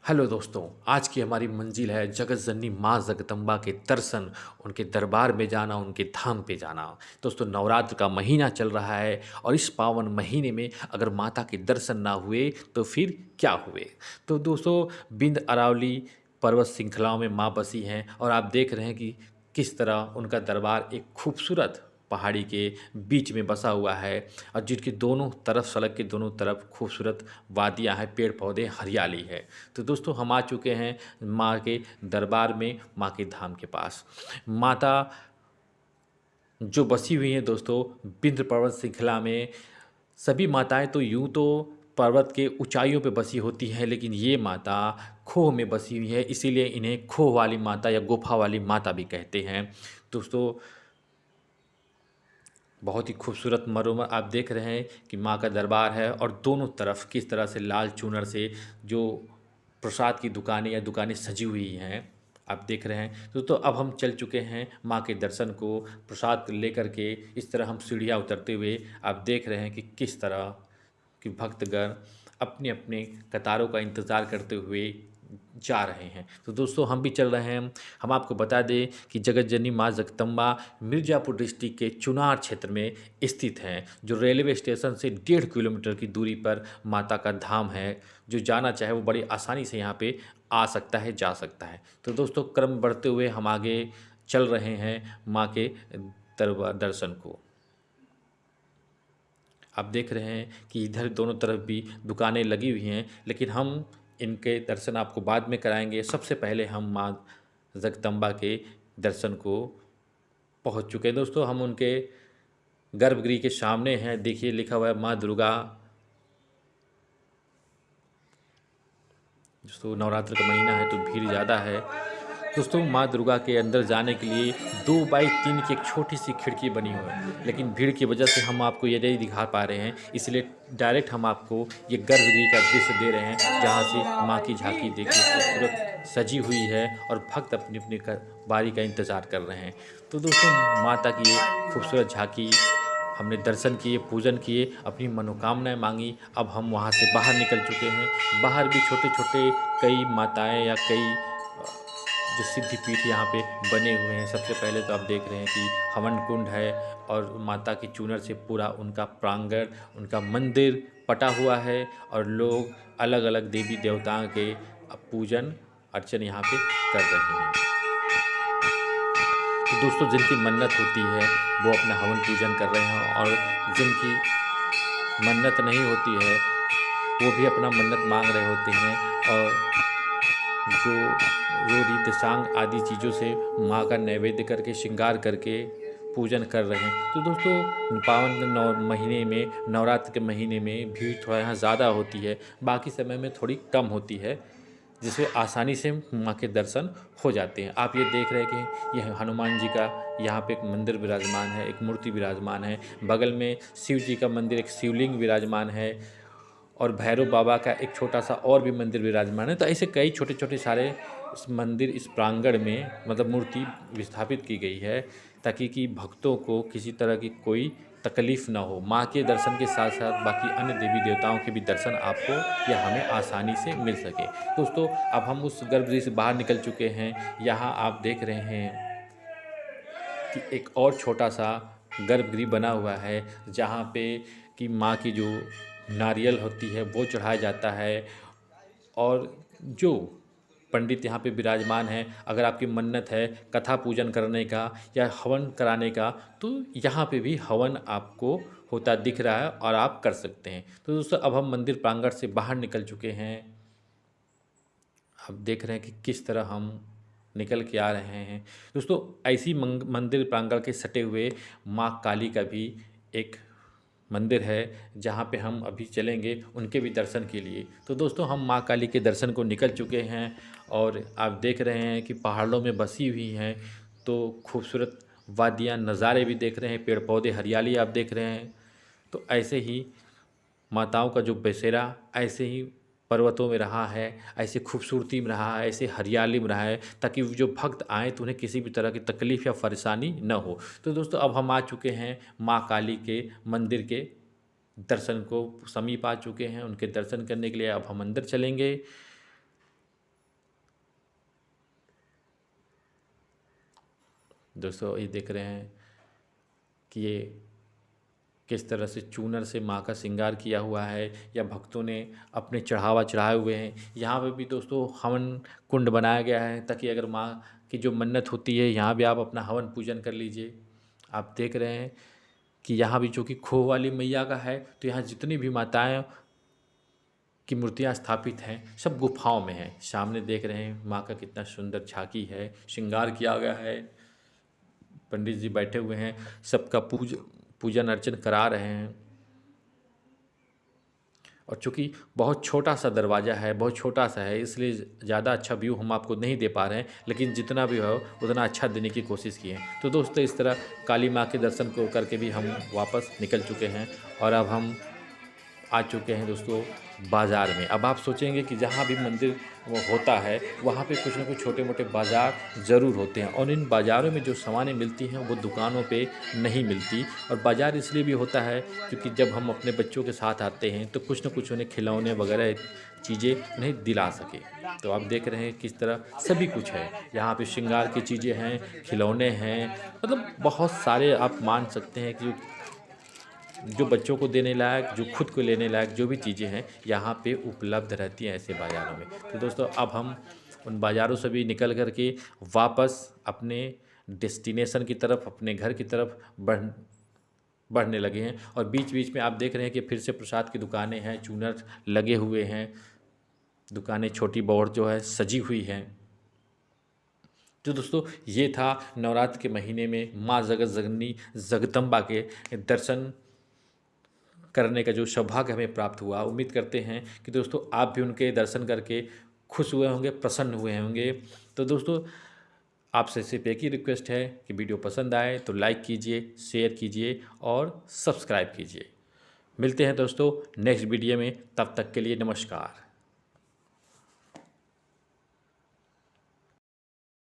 Hello दोस्तों, आज की हमारी मंजिल है जगत जननी माँ जगदम्बा के दर्शन, उनके दरबार में जाना, उनके धाम पे जाना। दोस्तों, नवरात्र का महीना चल रहा है और इस पावन महीने में अगर माता के दर्शन ना हुए तो फिर क्या हुए। तो दोस्तों, बिंद अरावली पर्वत श्रृंखलाओं में माँ बसी हैं और आप देख रहे हैं कि किस तरह उनका दरबार एक खूबसूरत पहाड़ी के बीच में बसा हुआ है और जिनके दोनों तरफ, सड़क के दोनों तरफ खूबसूरत वादियाँ हैं, पेड़ पौधे, हरियाली है। तो दोस्तों, हम आ चुके हैं माँ के दरबार में, माँ के धाम के पास। माता जो बसी हुई हैं दोस्तों विंध्य पर्वत श्रृंखला में। सभी माताएं तो यूं तो पर्वत के ऊंचाइयों पे बसी होती हैं, लेकिन ये माता खोह में बसी हुई है, इसीलिए इन्हें खोह वाली माता या गुफा वाली माता भी कहते हैं। दोस्तों, बहुत ही खूबसूरत मरोमर आप देख रहे हैं कि माँ का दरबार है और दोनों तरफ किस तरह से लाल चूनर से जो प्रसाद की दुकानें या दुकानें सजी हुई हैं, आप देख रहे हैं। तो अब हम चल चुके हैं माँ के दर्शन को प्रसाद लेकर के। इस तरह हम सीढ़ियाँ उतरते हुए आप देख रहे हैं कि किस तरह कि भक्तगण अपने अपने कतारों का इंतज़ार करते हुए जा रहे हैं। तो दोस्तों, हम भी चल रहे हैं। हम आपको बता दें कि जगत जननी माँ जगदम्बा मिर्ज़ापुर डिस्ट्रिक्ट के चुनार क्षेत्र में स्थित हैं, जो रेलवे स्टेशन से 1.5 किलोमीटर की दूरी पर माता का धाम है। जो जाना चाहे वो बड़ी आसानी से यहाँ पे आ सकता है, जा सकता है। तो दोस्तों, क्रम बढ़ते हुए हम आगे चल रहे हैं माँ के दरबार दर्शन को। आप देख रहे हैं कि इधर दोनों तरफ भी दुकानें लगी हुई हैं, लेकिन हम इनके दर्शन आपको बाद में कराएंगे। सबसे पहले हम माँ जगदम्बा के दर्शन को पहुँच चुके हैं। दोस्तों, हम उनके गर्भगृह के सामने हैं। देखिए, लिखा हुआ है माँ दुर्गा। दोस्तों, नवरात्र का महीना है तो भीड़ ज़्यादा है। दोस्तों, माँ दुर्गा के अंदर जाने के लिए 2x3 की एक छोटी सी खिड़की बनी हुई है, लेकिन भीड़ की वजह से हम आपको ये नहीं दिखा पा रहे हैं, इसलिए डायरेक्ट हम आपको ये गर्भगृह का दृश्य दे रहे हैं, जहाँ से माँ की झांकी देखिए खूबसूरत सजी हुई है और भक्त अपनी अपनी बारी का इंतज़ार कर रहे हैं। तो दोस्तों, माता की ये खूबसूरत झांकी हमने दर्शन किए, पूजन किए, अपनी मनोकामनाएं मांगी। अब हम वहाँ से बाहर निकल चुके हैं। बाहर भी छोटे छोटे कई माताएं या कई जो सिद्धिपीठ यहाँ पे बने हुए हैं। सबसे पहले तो आप देख रहे हैं कि हवन कुंड है और माता की चूनर से पूरा उनका प्रांगण, उनका मंदिर पटा हुआ है और लोग अलग अलग देवी देवताओं के पूजन अर्चन यहाँ पे कर रहे हैं। तो दोस्तों, जिनकी मन्नत होती है वो अपना हवन पूजन कर रहे हैं और जिनकी मन्नत नहीं होती है वो भी अपना मन्नत मांग रहे होते हैं और जो रीत सांग आदि चीज़ों से माँ का नैवेद्य करके, श्रृंगार करके पूजन कर रहे हैं। तो दोस्तों, पावन महीने में, नवरात्र के महीने में भीड़ थोड़ा यहाँ ज़्यादा होती है, बाकी समय में थोड़ी कम होती है, जिससे आसानी से माँ के दर्शन हो जाते हैं। आप ये देख रहे हैं कि यह हनुमान जी का यहाँ पे एक मंदिर विराजमान है, एक मूर्ति विराजमान है। बगल में शिव जी का मंदिर, एक शिवलिंग विराजमान है और भैरव बाबा का एक छोटा सा और भी मंदिर विराजमान है। तो ऐसे कई छोटे छोटे सारे इस मंदिर, इस प्रांगण में मतलब मूर्ति विस्थापित की गई है, ताकि कि भक्तों को किसी तरह की कोई तकलीफ़ ना हो। माँ के दर्शन के साथ साथ बाकी अन्य देवी देवताओं के भी दर्शन आपको या हमें आसानी से मिल सके। दोस्तों, अब हम उस गर्भगृह से बाहर निकल चुके हैं। यहाँ आप देख रहे हैं कि एक और छोटा सा गर्भगृह बना हुआ है, जहाँ पे कि माँ की जो नारियल होती है वो चढ़ाया जाता है और जो पंडित यहाँ पे विराजमान हैं, अगर आपकी मन्नत है कथा पूजन करने का या हवन कराने का, तो यहाँ पे भी हवन आपको होता दिख रहा है और आप कर सकते हैं। तो दोस्तों, अब हम मंदिर प्रांगण से बाहर निकल चुके हैं। आप देख रहे हैं कि किस तरह हम निकल के आ रहे हैं। दोस्तों, ऐसी मंदिर प्रांगण के सटे हुए माँ काली का भी एक मंदिर है, जहाँ पे हम अभी चलेंगे उनके भी दर्शन के लिए। तो दोस्तों, हम माँ काली के दर्शन को निकल चुके हैं और आप देख रहे हैं कि पहाड़ों में बसी हुई हैं, तो खूबसूरत वादियाँ, नज़ारे भी देख रहे हैं, पेड़ पौधे, हरियाली आप देख रहे हैं। तो ऐसे ही माताओं का जो बसेरा ऐसे ही पर्वतों में रहा है, ऐसे खूबसूरती में रहा है, ऐसे हरियाली में रहा है, ताकि जो भक्त आएँ तो उन्हें किसी भी तरह की तकलीफ़ या परेशानी न हो। तो दोस्तों, अब हम आ चुके हैं माँ काली के मंदिर के दर्शन को समीप आ चुके हैं। उनके दर्शन करने के लिए अब हम अंदर चलेंगे। दोस्तों ये देख रहे हैं कि ये किस तरह से चूनर से माँ का श्रृंगार किया हुआ है या भक्तों ने अपने चढ़ावा चढ़ाए हुए हैं। यहाँ पे भी दोस्तों हवन कुंड बनाया गया है ताकि अगर माँ की जो मन्नत होती है यहाँ भी आप अपना हवन पूजन कर लीजिए। आप देख रहे हैं कि यहाँ भी जो कि खोह वाली मैया का है, तो यहाँ जितनी भी माताएं की मूर्तियाँ स्थापित हैं सब गुफाओं में हैं। सामने देख रहे हैं माँ का कितना सुंदर झांकी है, श्रृंगार किया गया है। पंडित जी बैठे हुए हैं, सबका पूजन अर्चन करा रहे हैं। और चूँकि बहुत छोटा सा दरवाज़ा है, बहुत छोटा सा है, इसलिए ज़्यादा अच्छा व्यू हम आपको नहीं दे पा रहे हैं, लेकिन जितना भी हो उतना अच्छा देने की कोशिश की है। तो दोस्तों इस तरह काली माँ के दर्शन को करके भी हम वापस निकल चुके हैं और अब हम आ चुके हैं दोस्तों बाज़ार में। अब आप सोचेंगे कि जहाँ भी मंदिर वो होता है वहाँ पे कुछ ना कुछ छोटे मोटे बाज़ार ज़रूर होते हैं और इन बाज़ारों में जो सामानें मिलती हैं वो दुकानों पे नहीं मिलती। और बाज़ार इसलिए भी होता है क्योंकि जब हम अपने बच्चों के साथ आते हैं तो कुछ ना कुछ उन्हें खिलौने वगैरह चीज़ें उन्हें दिला सके। तो आप देख रहे हैं किस तरह सभी कुछ है, यहाँ पे श्रृंगार की चीज़ें हैं, खिलौने हैं, मतलब बहुत सारे आप मान सकते हैं कि जो बच्चों को देने लायक, जो खुद को लेने लायक जो भी चीज़ें हैं यहाँ पे उपलब्ध रहती हैं ऐसे बाज़ारों में। तो दोस्तों अब हम उन बाज़ारों से भी निकल कर के वापस अपने डेस्टिनेशन की तरफ, अपने घर की तरफ बढ़ने लगे हैं। और बीच बीच में आप देख रहे हैं कि फिर से प्रसाद की दुकानें हैं, चूनर लगे हुए हैं, दुकानें छोटी बहुत जो है सजी हुई हैं। तो दोस्तों ये था नवरात्र के महीने में माँ जगत जननी जगदम्बा के दर्शन करने का जो सौभाग्य हमें प्राप्त हुआ। उम्मीद करते हैं कि दोस्तों आप भी उनके दर्शन करके खुश हुए होंगे, प्रसन्न हुए होंगे। तो दोस्तों आपसे सिर्फ एक ही रिक्वेस्ट है कि वीडियो पसंद आए तो लाइक कीजिए, शेयर कीजिए और सब्सक्राइब कीजिए। मिलते हैं दोस्तों नेक्स्ट वीडियो में, तब तक के लिए नमस्कार।